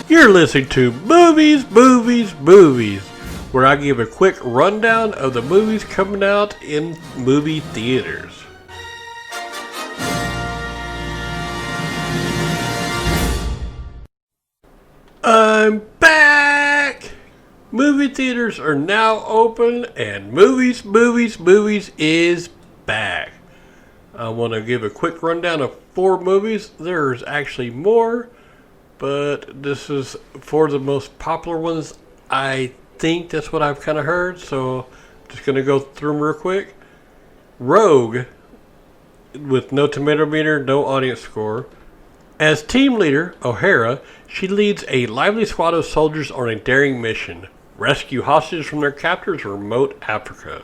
You're listening to Movies, where I give a quick rundown of the movies coming out in movie theaters. I'm back! Movie theaters are now open and Movies is back. I want to give a quick rundown of 4 movies. There's actually more, but this is 4 of the most popular ones. I think that's what I've kind of heard, so just going to go through them real quick. Rogue, with no tomato meter, no audience score. As team leader, O'Hara, she leads a lively squad of soldiers on a daring mission: rescue hostages from their captors in remote Africa.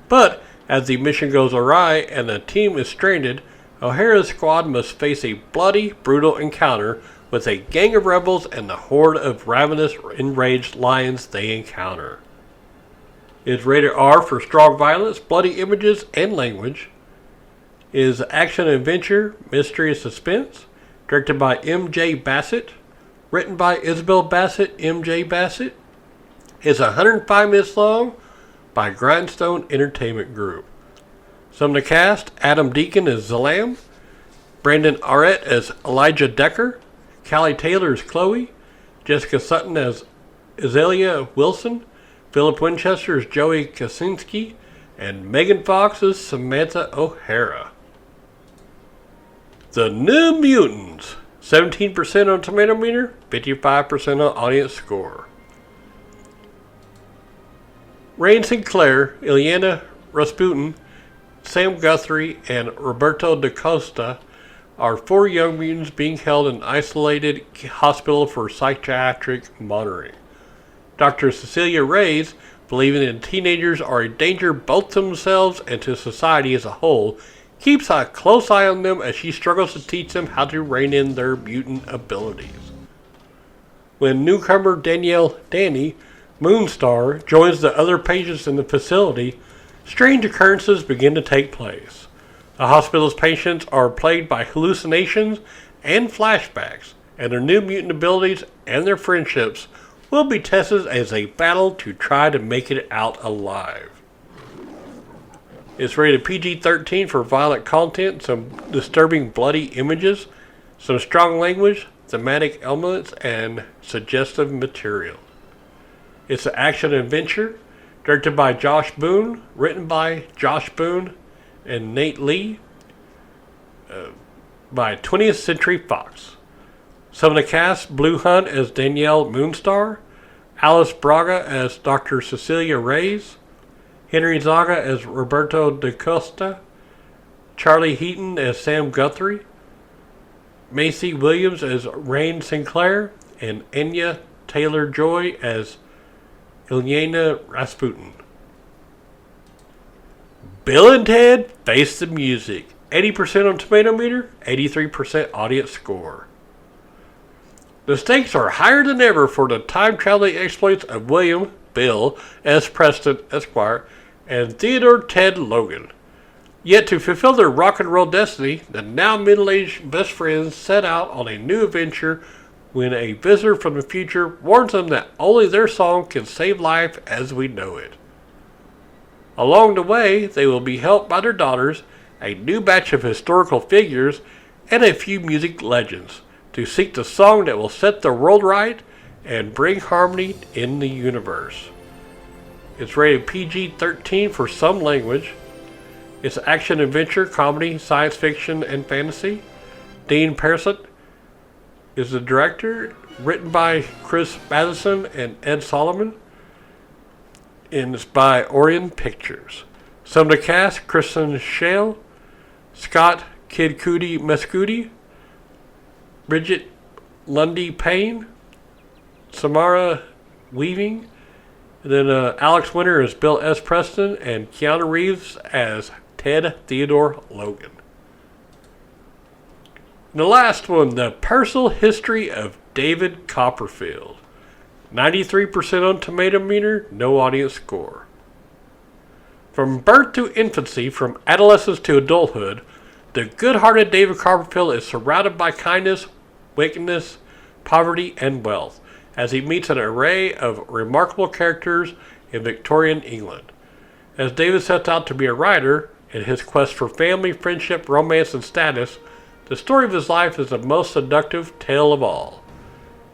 But as the mission goes awry and the team is stranded, O'Hara's squad must face a bloody, brutal encounter with a gang of rebels and the horde of ravenous, enraged lions they encounter. It is rated R for strong violence, bloody images, and language. It is action adventure, mystery and suspense. Directed by M.J. Bassett. Written by Isabel Bassett, M.J. Bassett. It's 105 minutes long by Grindstone Entertainment Group. Some of the cast: Adam Deacon as Zalam, Brandon Arrett as Elijah Decker, Callie Taylor as Chloe, Jessica Sutton as Azalea Wilson, Philip Winchester as Joey Kaczynski, and Megan Fox as Samantha O'Hara. The New Mutants, 17% on tomato meter, 55% on audience score. Rain Sinclair, Ileana Rasputin, Sam Guthrie, and Roberto da Costa are 4 young mutants being held in an isolated hospital for psychiatric monitoring. Dr. Cecilia Reyes, believing that teenagers are a danger both to themselves and to society as a whole, keeps a close eye on them as she struggles to teach them how to rein in their mutant abilities. When newcomer Danielle "Danny" Moonstar joins the other patients in the facility, strange occurrences begin to take place. The hospital's patients are plagued by hallucinations and flashbacks, and their new mutant abilities and their friendships will be tested as they battle to try to make it out alive. It's rated PG-13 for violent content, some disturbing bloody images, some strong language, thematic elements, and suggestive material. It's an action adventure, directed by Josh Boone, written by Josh Boone and Nate Lee, by 20th Century Fox. Some of the cast: Blue Hunt as Danielle Moonstar, Alice Braga as Dr. Cecilia Reyes, Henry Zaga as Roberto da Costa, Charlie Heaton as Sam Guthrie, Macy Williams as Rain Sinclair, and Anya Taylor-Joy as Ileana Rasputin. Bill and Ted Face the Music, 80% on tomato meter, 83% audience score. The stakes are higher than ever for the time-traveling exploits of William Bill S. Preston, Esquire, and Theodore Ted Logan. Yet to fulfill their rock and roll destiny, the now middle-aged best friends set out on a new adventure when a visitor from the future warns them that only their song can save life as we know it. Along the way, they will be helped by their daughters, a new batch of historical figures, and a few music legends to seek the song that will set the world right and bring harmony in the universe. It's rated PG-13 for some language. It's action adventure, comedy, science fiction, and fantasy. Dean Parisot is the director, written by Chris Matheson and Ed Solomon, and it's by Orion Pictures. Some of the cast: Kristen Shale, Scott Kid Cudi Mescudi, Bridget Lundy Payne, Samara Weaving, and then Alex Winter as Bill S. Preston, and Keanu Reeves as Ted Theodore Logan. And the last one, The Personal History of David Copperfield. 93% on tomato meter, no audience score. From birth to infancy, from adolescence to adulthood, the good-hearted David Copperfield is surrounded by kindness, wickedness, poverty, and wealth, as he meets an array of remarkable characters in Victorian England. As David sets out to be a writer, in his quest for family, friendship, romance, and status, the story of his life is the most seductive tale of all.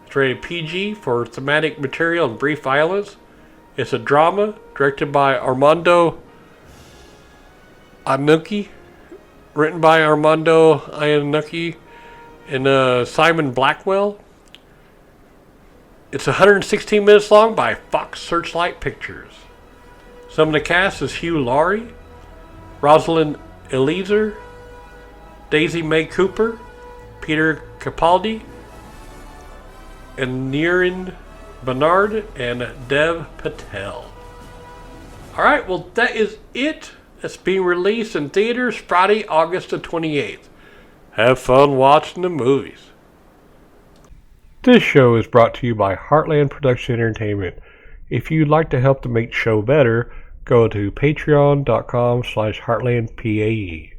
It's rated PG for thematic material and brief violence. It's a drama directed by Armando Iannucci, written by Armando Iannucci and Simon Blackwell. It's 116 minutes long by Fox Searchlight Pictures. Some of the cast is Hugh Laurie, Rosalind Eliezer, Daisy May Cooper, Peter Capaldi, and Niren Bernard, and Dev Patel. Alright, well that is it. It's being released in theaters Friday, August the 28th. Have fun watching the movies. This show is brought to you by Heartland Production Entertainment. If you'd like to help to make the show better, go to patreon.com/heartlandpae.